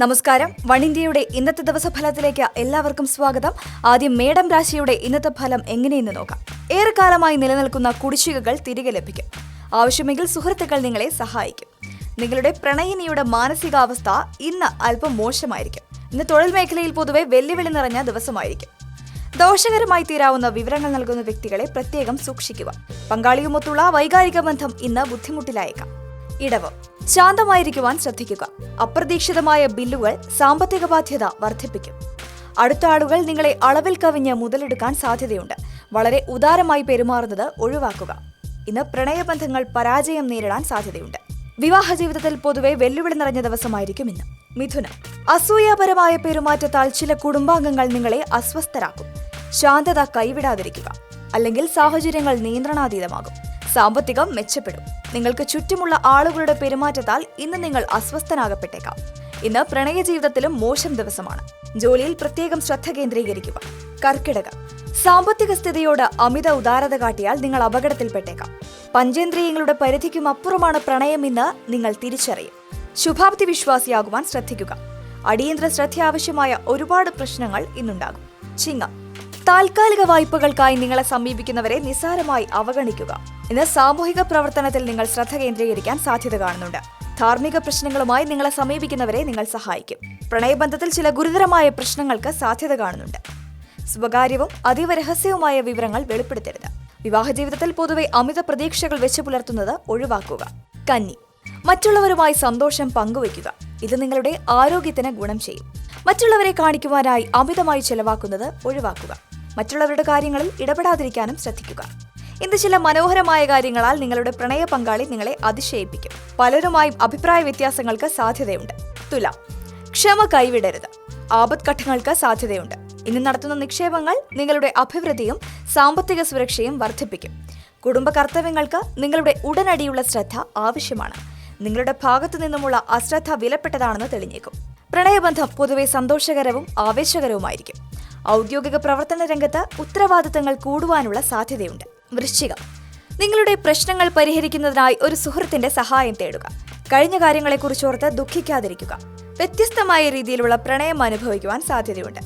നമസ്കാരം. വൺ ഇന്ത്യയുടെ ഇന്നത്തെ ദിവസഫലത്തിലേക്ക് എല്ലാവർക്കും സ്വാഗതം. ആദ്യം മേടം രാശിയുടെ ഇന്നത്തെ ഫലം എങ്ങനെയെന്ന് നോക്കാം. ഏറെക്കാലമായി നിലനിൽക്കുന്ന കുടിശ്ശികകൾ തിരികെ ലഭിക്കും. ആവശ്യമെങ്കിൽ സുഹൃത്തുക്കൾ നിങ്ങളെ സഹായിക്കും. നിങ്ങളുടെ പ്രണയിനിയുടെ മാനസികാവസ്ഥ ഇന്ന് അല്പം മോശമായിരിക്കും. ഇന്ന് തൊഴിൽ മേഖലയിൽ പൊതുവെ വെല്ലുവിളി നിറഞ്ഞ ദിവസമായിരിക്കും. ദോഷകരമായി തീരാവുന്ന വിവരങ്ങൾ നൽകുന്ന വ്യക്തികളെ പ്രത്യേകം സൂക്ഷിക്കുക. പങ്കാളിയുമൊത്തുള്ള വൈകാരിക ബന്ധം ഇന്ന് ബുദ്ധിമുട്ടിലായേക്കാം. ഇടവ്, ശാന്തമായിരിക്കുവാൻ ശ്രദ്ധിക്കുക. അപ്രതീക്ഷിതമായ ബില്ലുകൾ സാമ്പത്തിക ബാധ്യത വർദ്ധിപ്പിക്കും. അടുത്ത ആളുകൾ നിങ്ങളെ അളവിൽ കവിഞ്ഞ് മുതലെടുക്കാൻ സാധ്യതയുണ്ട്. വളരെ ഉദാരമായി പെരുമാറുന്നത് ഒഴിവാക്കുക. ഇന്ന് പ്രണയബന്ധങ്ങൾ പരാജയം നേരിടാൻ സാധ്യതയുണ്ട്. വിവാഹ ജീവിതത്തിൽ പൊതുവെ വെല്ലുവിളി നിറഞ്ഞ ദിവസമായിരിക്കും ഇന്ന്. മിഥുനം, അസൂയാപരമായ പെരുമാറ്റത്താൽ ചില കുടുംബാംഗങ്ങൾ നിങ്ങളെ അസ്വസ്ഥരാക്കും. ശാന്തത കൈവിടാതിരിക്കുക, അല്ലെങ്കിൽ സാഹചര്യങ്ങൾ നിയന്ത്രണാതീതമാകും. സാമ്പത്തികം മെച്ചപ്പെടും. നിങ്ങൾക്ക് ചുറ്റുമുള്ള ആളുകളുടെ പെരുമാറ്റത്താൽ ഇന്ന് നിങ്ങൾ അസ്വസ്ഥനാകപ്പെട്ടേക്കാം. ഇന്ന് പ്രണയ ജീവിതത്തിലും മോശം ദിവസമാണ്. ജോലിയിൽ പ്രത്യേകം ശ്രദ്ധ കേന്ദ്രീകരിക്കുക. കർക്കിടകം, സാമ്പത്തിക സ്ഥിതിയോട് അമിത ഉദാരത കാട്ടിയാൽ നിങ്ങൾ അപകടത്തിൽപ്പെട്ടേക്കാം. പഞ്ചേന്ദ്രിയങ്ങളുടെ പരിധിക്കും അപ്പുറമാണ് പ്രണയമെന്ന് നിങ്ങൾ തിരിച്ചറിയും. ശുഭാപ്തി വിശ്വാസിയാകുവാൻ ശ്രദ്ധിക്കുക. അടിയന്തര ശ്രദ്ധ ആവശ്യമായ ഒരുപാട് പ്രശ്നങ്ങൾ ഇന്നുണ്ടാകും. ചിങ്ങം, താൽക്കാലിക വായ്പകൾക്കായി നിങ്ങളെ സമീപിക്കുന്നവരെ നിസ്സാരമായി അവഗണിക്കുക. ഇന്ന് സാമൂഹിക പ്രവർത്തനത്തിൽ നിങ്ങൾ ശ്രദ്ധ കേന്ദ്രീകരിക്കാൻ സാധ്യത കാണുന്നുണ്ട്. ധാർമ്മിക പ്രശ്നങ്ങളുമായി നിങ്ങളെ സമീപിക്കുന്നവരെ നിങ്ങൾ സഹായിക്കും. പ്രണയബന്ധത്തിൽ ചില ഗുരുതരമായ പ്രശ്നങ്ങൾക്ക് സാധ്യത കാണുന്നുണ്ട്. സ്വകാര്യവും അതീവ രഹസ്യവുമായ വിവരങ്ങൾ വെളിപ്പെടുത്തരുത്. വിവാഹ ജീവിതത്തിൽ പൊതുവെ അമിത പ്രതീക്ഷകൾ വെച്ച് പുലർത്തുന്നത് ഒഴിവാക്കുക. കന്നി, മറ്റുള്ളവരുമായി സന്തോഷം പങ്കുവയ്ക്കുക. ഇത് നിങ്ങളുടെ ആരോഗ്യത്തിന് ഗുണം ചെയ്യും. മറ്റുള്ളവരെ കാണിക്കുവാനായി അമിതമായി ചെലവാക്കുന്നത് ഒഴിവാക്കുക. മറ്റുള്ളവരുടെ കാര്യങ്ങളിൽ ഇടപെടാതിരിക്കാനും ശ്രദ്ധിക്കുക. ഇന്ന് ചില മനോഹരമായ കാര്യങ്ങളാൽ നിങ്ങളുടെ പ്രണയ പങ്കാളി നിങ്ങളെ അതിശയിപ്പിക്കും. പലരുമായും അഭിപ്രായ വ്യത്യാസങ്ങൾക്ക് സാധ്യതയുണ്ട്. തുലാം, ക്ഷമ കൈവിടരുത്. ആപത്ഘട്ടങ്ങൾക്ക് സാധ്യതയുണ്ട്. ഇന്ന് നടത്തുന്ന നിക്ഷേപങ്ങൾ നിങ്ങളുടെ അഭിവൃദ്ധിയും സാമ്പത്തിക സുരക്ഷയും വർദ്ധിപ്പിക്കും. കുടുംബ കർത്തവ്യങ്ങൾക്ക് നിങ്ങളുടെ ഉടനടിയുള്ള ശ്രദ്ധ ആവശ്യമാണ്. നിങ്ങളുടെ ഭാഗത്തു നിന്നുമുള്ള അശ്രദ്ധ വിലപ്പെട്ടതാണെന്ന് തെളിഞ്ഞേക്കും. പ്രണയബന്ധം പൊതുവെ സന്തോഷകരവും ആവേശകരവുമായിരിക്കും. ഔദ്യോഗിക പ്രവർത്തന രംഗത്ത് ഉത്തരവാദിത്തങ്ങൾ കൂടുവാനുള്ള സാധ്യതയുണ്ട്. വൃശ്ചികം, നിങ്ങളുടെ പ്രശ്നങ്ങൾ പരിഹരിക്കുന്നതിനായി ഒരു സുഹൃത്തിന്റെ സഹായം തേടുക. കഴിഞ്ഞ കാര്യങ്ങളെക്കുറിച്ചോർത്ത് ദുഃഖിക്കാതിരിക്കുക. വ്യത്യസ്തമായ രീതിയിലുള്ള പ്രണയം അനുഭവിക്കുവാൻ സാധ്യതയുണ്ട്.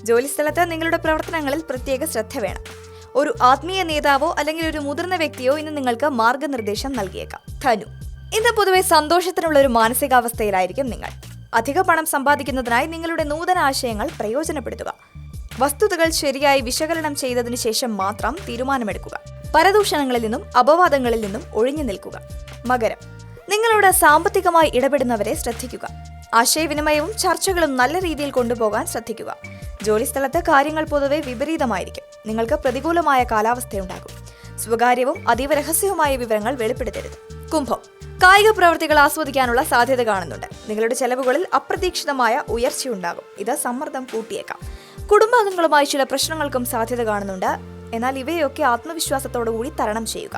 ജോലിസ്ഥലത്ത് നിങ്ങളുടെ പ്രവർത്തനങ്ങളിൽ പ്രത്യേക ശ്രദ്ധ വേണം. ഒരു ആത്മീയ നേതാവോ അല്ലെങ്കിൽ ഒരു മുതിർന്ന വ്യക്തിയോ ഇന്ന് നിങ്ങൾക്ക് മാർഗനിർദ്ദേശം നൽകിയേക്കാം. ധനു, ഇന്ന് പൊതുവെ സന്തോഷത്തിനുള്ള ഒരു മാനസികാവസ്ഥയിലായിരിക്കും നിങ്ങൾ. അധിക പണം സമ്പാദിക്കുന്നതിനായി നിങ്ങളുടെ നൂതന ആശയങ്ങൾ പ്രയോജനപ്പെടുത്തുക. വസ്തുതകൾ ശരിയായി വിശകലനം ചെയ്തതിനു ശേഷം മാത്രം തീരുമാനമെടുക്കുക. പരദൂഷണങ്ങളിൽ നിന്നും അപവാദങ്ങളിൽ നിന്നും ഒഴിഞ്ഞു നിൽക്കുക. മകരം, നിങ്ങളോട് സാമ്പത്തികമായി ഇടപെടുന്നവരെ ശ്രദ്ധിക്കുക. ആശയവിനിമയവും ചർച്ചകളും നല്ല രീതിയിൽ കൊണ്ടുപോകാൻ ശ്രദ്ധിക്കുക. ജോലിസ്ഥലത്ത് കാര്യങ്ങൾ പൊതുവെ വിപരീതമായിരിക്കും. നിങ്ങൾക്ക് പ്രതികൂലമായ കാലാവസ്ഥയുണ്ടാകും. സ്വകാര്യവും അതീവ രഹസ്യവുമായ വിവരങ്ങൾ വെളിപ്പെടുത്തരുത്. കുംഭം, കായിക പ്രവൃത്തികൾ ആസ്വദിക്കാനുള്ള സാധ്യത കാണുന്നുണ്ട്. നിങ്ങളുടെ ചെലവുകളിൽ അപ്രതീക്ഷിതമായ ഉയർച്ചയുണ്ടാകും. ഇത് സമ്മർദ്ദം കൂട്ടിയേക്കാം. കുടുംബാംഗങ്ങളുമായി ചില പ്രശ്നങ്ങൾക്കും സാധ്യത കാണുന്നുണ്ട്. എന്നാൽ ഇവയൊക്കെ ആത്മവിശ്വാസത്തോടുകൂടി തരണം ചെയ്യുക.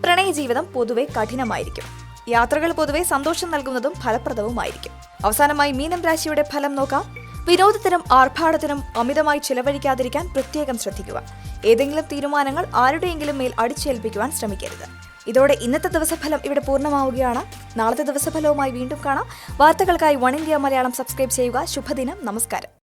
പ്രണയ ജീവിതം പൊതുവെ കഠിനമായിരിക്കും. യാത്രകൾ പൊതുവെ സന്തോഷം നൽകുന്നതും ഫലപ്രദവുമായിരിക്കും. അവസാനമായി മീനം രാശിയുടെ ഫലം നോക്കാം. വിനോദത്തിനും ആർഭാടത്തിനും അമിതമായി ചിലവഴിക്കാതിരിക്കാൻ പ്രത്യേകം ശ്രദ്ധിക്കുക. ഏതെങ്കിലും തീരുമാനങ്ങൾ ആരുടെയെങ്കിലും മേൽ അടിച്ചേൽപ്പിക്കുവാൻ ശ്രമിക്കരുത്. ഇതോടെ ഇന്നത്തെ ദിവസഫലം ഇവിടെ പൂർണ്ണമാവുകയാണ്. നാളത്തെ ദിവസഫലവുമായി വീണ്ടും കാണാം. വാർത്തകൾക്കായി വൺ ഇന്ത്യ മലയാളം സബ്സ്ക്രൈബ് ചെയ്യുക. ശുഭദിനം. നമസ്കാരം.